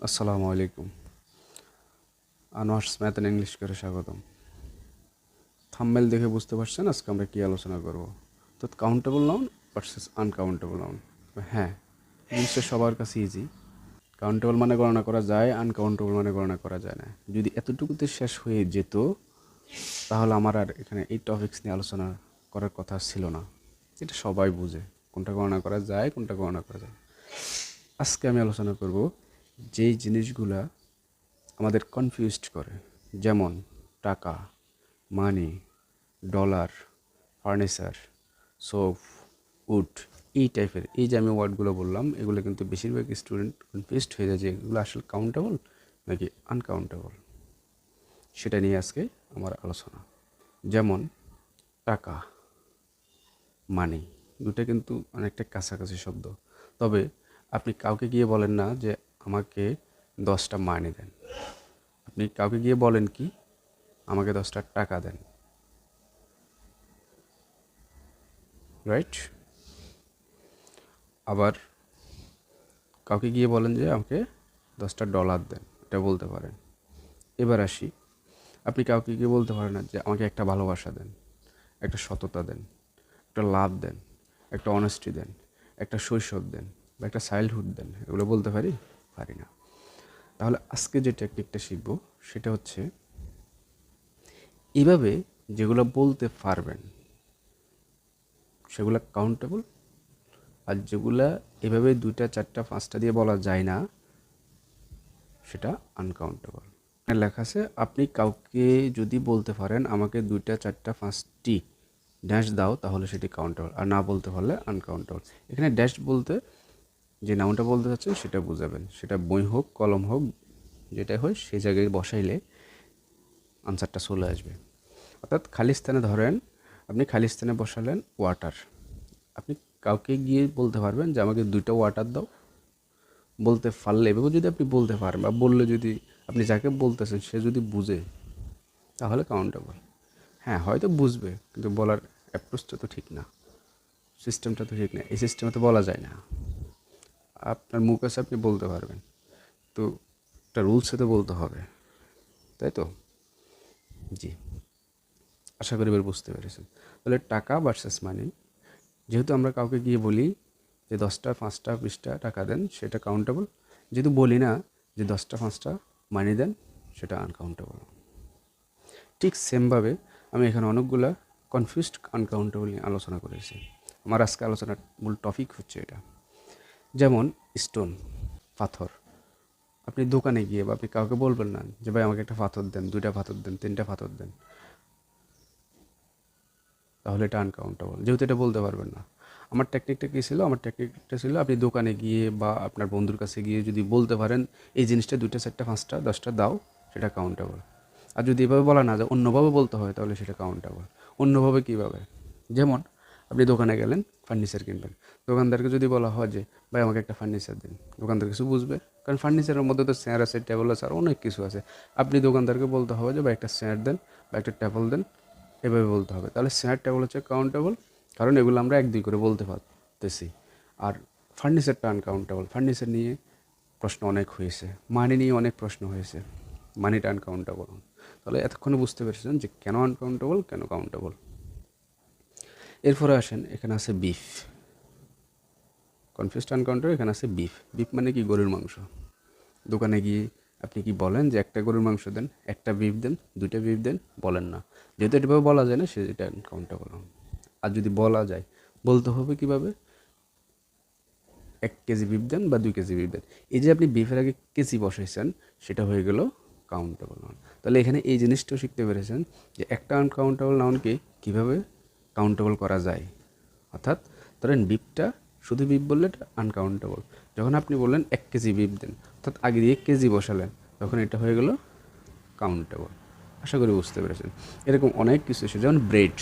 আসসালামু আলাইকুম। Anwar's math and English করে স্বাগতম। থাম্বনেল দেখে বুঝতে পারছেন আজকে আমরা কী আলোচনা করব। তো countable noun versus uncountable noun. হ্যাঁ, জিনিসটা সবার কাছে ইজি। কাউন্টেবল মানে গণনা করা যায়, আনকাউন্টেবল মানে গণনা করা যায় না। যদি এতটুকুতে শেষ হয়ে যেত তাহলে আমার আর এখানে এই টপিকস নিয়ে আলোচনা করার কথা ছিল না। এটা সবাই বুঝে কোনটা গণনা করা যায়, কোনটা গণনা করা যায়। আজকে আমি আলোচনা করব যেই জিনিসগুলা আমাদের কনফিউজড করে, যেমন টাকা, মানি, ডলার, ফার্নিচার, সোপ, উড, এই টাইপের এই যে আমি ওয়ার্ডগুলো বললাম, এগুলো কিন্তু বেশিরভাগ স্টুডেন্ট কনফিউজড হয়ে যায় যে এগুলো আসলে কাউন্টেবল নাকি আনকাউন্টেবল। সেটা নিয়ে আজকে আমার আলোচনা। যেমন টাকা, মানি, দুটো কিন্তু অনেকটা কাছাকাছি শব্দ। তবে আপনি কাউকে গিয়ে বলেন না যে আমাকে 10টা মানি দেন। আপনি কাউকে গিয়ে বলেন কি, আমাকে 10টা টাকা দেন, রাইট? আবার কাউকে গিয়ে বলেন যে আমাকে 10টা ডলার দেন, এটা বলতে পারেন। এবার আসি, আপনি কাউকে গিয়ে বলতে পারেন না যে আমাকে একটা ভালোবাসা দেন, একটা সততা দেন, একটা লাভ দেন, একটা অনেস্টি দেন, একটা শৈশব দেন বা একটা চাইল্ডহুড দেন। এগুলো বলতে পারি না। তাহলে আজকে যে টেকনিকটা শিখব সেটা হচ্ছে এইভাবে যেগুলো বলতে পারবেন সেগুলো কাউন্টেবল, আর যেগুলা এভাবে 2টা 4টা 5টা দিয়ে বলা যায় না সেটা আনকাউন্টেবল। লেখা আছে আপনি কাউকে যদি বলতে পারেন আমাকে 2টা 4টা 5টি ড্যাশ দাও তাহলে সেটি কাউন্টেবল, আর না বলতে পারলে আনকাউন্টেবল। এখানে ড্যাশ বলতে যে নাউনটা বলতে চাচ্ছেন সেটা বুঝাবেন, সেটা বই হোক কলম হোক যেটাই হয় সেই জায়গায় বসাইলে আনসারটা চলে আসবে। অর্থাৎ খালি স্থানে ধরেন, আপনি খালি স্থানে বসালেন ওয়াটার, আপনি কাউকে গিয়ে বলতে পারবেন যে আমাকে 2টা ওয়াটার দাও। বলতে পারলে এভাবে যদি আপনি বলতে পারেন বা বললে যদি আপনি যাকে বলতেছেন সে যদি বুঝে তাহলে কাউন্টেবল। হ্যাঁ, হয়তো বুঝবে কিন্তু বলার অ্যাপ্রোচটা তো ঠিক না, সিস্টেমটা তো ঠিক না। এই সিস্টেমে তো বলা যায় না। আপনার মুখ আছে, আপনি বলতে পারবেন, তো একটা রুলসে তো বলতে হবে, তাই তো? জি, আশা করি এবার বুঝতে পেরেছেন। তাহলে টাকা ভার্সেস মানি, যেহেতু আমরা কাউকে গিয়ে বলি যে 10টা 5টা 20টা টাকা দেন সেটা কাউন্টেবল, যেহেতু বলি না যে 10টা 5টা মানি দেন সেটা আনকাউন্টেবল। ঠিক সেমভাবে আমি এখানে অনেকগুলা কনফিউজড আনকাউন্টেবল নিয়ে আলোচনা করেছি। আমার আজকে আলোচনার মূল টপিক হচ্ছে এটা। যেমন স্টোন, পাথর। আপনি দোকানে গিয়ে বা আপনি কাউকে বলবেন না যে ভাই আমাকে একটা পাথর দেন, 2টা পাথর দেন, 3টা পাথর দেন, তাহলে এটা আনকাউন্টেবল, যেহেতু এটা বলতে পারবেন না। আমার টেকনিকটা কী ছিল? আমার টেকনিকটা ছিল আপনি দোকানে গিয়ে বা আপনার বন্ধুর কাছে গিয়ে যদি বলতে পারেন এই জিনিসটা 2টা 4টা 5টা 10টা দাও, সেটা কাউন্টেবল। আর যদি এভাবে বলা না যায়, অন্যভাবে বলতে হয়, তাহলে সেটা কাউন্টেবল। অন্যভাবে কীভাবে? যেমন আপনি দোকানে গেলেন, ফার্নিচার কিনবেন, দোকানদারকে যদি বলা হয় যে ভাই আমাকে একটা ফার্নিচার দিন, দোকানদার কিছু বুঝবে, কারণ ফার্নিচারের মধ্যে তো চেয়ার আছে, টেবিল আছে, আর অনেক কিছু আছে। আপনি দোকানদারকে বলতে হবে যে ভাই একটা চেয়ার দেন বা একটা টেবিল দেন, এভাবে বলতে হবে। তাহলে চেয়ার টেবিল হচ্ছে কাউন্টেবল, কারণ এগুলো আমরা 1 2 করে বলতে পারতেছি। আর ফার্নিচারটা আনকাউন্টেবল। ফার্নিচার নিয়ে প্রশ্ন অনেক হয়েছে, মানি নিয়ে অনেক প্রশ্ন হয়েছে, মানিটা আনকাউন্টেবল। তাহলে এতক্ষণে বুঝতে পেরেছেন যে কেন আনকাউন্টেবল, কেন কাউন্টেবল। এরপরে আসেন, এখানে আছে বিফ। কনফিউজড আনকাউন্টেবল, এখানে আছে বিফ। বিফ মানে কি? গরুর মাংস। দোকানে গিয়ে আপনি কি বলেন যে একটা গরুর মাংস দেন, একটা বিফ দেন, 2টা বিফ দেন? বলেন না, যেহেতু এটাভাবে বলা যায় না সেটা আনকাউন্টেবল। আর যদি বলা যায়, বলতে হবে কিভাবে? 1 কেজি বিফ দেন বা 2 কেজি বিফ দেন। এই যে আপনি বিফের আগে কেজি বসাইছেন সেটা হয়ে গেল কাউন্টেবল নাউন। তাহলে এখানে এই জিনিসটাও শিখতে পেরেছেন যে একটা আনকাউন্টেবল নাউনকে কীভাবে কাউন্টেবল করা যায়। অর্থাৎ ধরেন বিফটা, শুধু বিফ বললে এটা আনকাউন্টেবল। যখন আপনি বললেন 1 কেজি বিফ দেন, অর্থাৎ আগে দিয়ে কেজি বসালেন, তখন এটা হয়ে গেল কাউন্টেবল। আশা করি বুঝতে পেরেছেন। এরকম অনেক কিছু আছে, যেমন ব্রেড,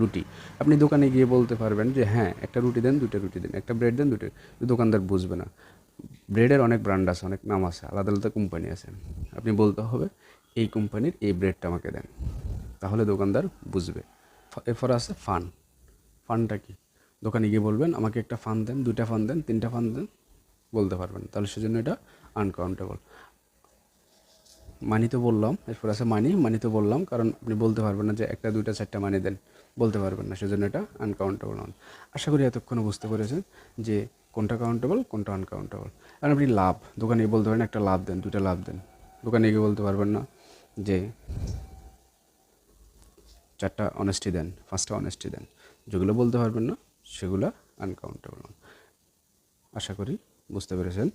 রুটি। আপনি দোকানে গিয়ে বলতে পারবেন যে হ্যাঁ একটা রুটি দেন, 2টা রুটি দেন, একটা ব্রেড দেন, 2টা। দোকানদার বুঝবে না। ব্রেডের অনেক ব্র্যান্ড আছে, অনেক নাম আছে, আলাদা আলাদা কোম্পানি আছে। আপনি বলতে হবে এই কোম্পানির এই ব্রেডটা আমাকে দেন, তাহলে দোকানদার বুঝবে। এরপর আছে ফান। ফানটা কি? দোকানে গিয়ে বলবেন আমাকে একটা ফান দেন, 2টা ফান দেন, 3টা ফান দেন, বলতে পারবেন, তাহলে সেজন্য এটা আনকাউন্টেবল। মানি তো বললাম, এরপর আছে মানি তো বললাম, কারণ আপনি বলতে পারবেন না যে একটা দুইটা চারটা মানি দেন, বলতে পারবেন না, সেজন্য এটা আনকাউন্টেবল নাউন। আশা করি এতক্ষণে বুঝতে পেরেছেন যে কোনটা কাউন্টেবল কোনটা আনকাউন্টেবল। কারণ আপনি লাভ দোকানে গিয়ে বলতে পারেন একটা লাভ দেন, দুইটা লাভ দেন, দোকানে গিয়ে বলতে পারবেন না যে চারটা অনেস্টি দেন, পাঁচটা অনেস্টি দেন, যেগুলো বলতে পারবেন না সেগুলো আনকাউন্টেবল নাউন। আশা করি বুঝতে পেরেছেন।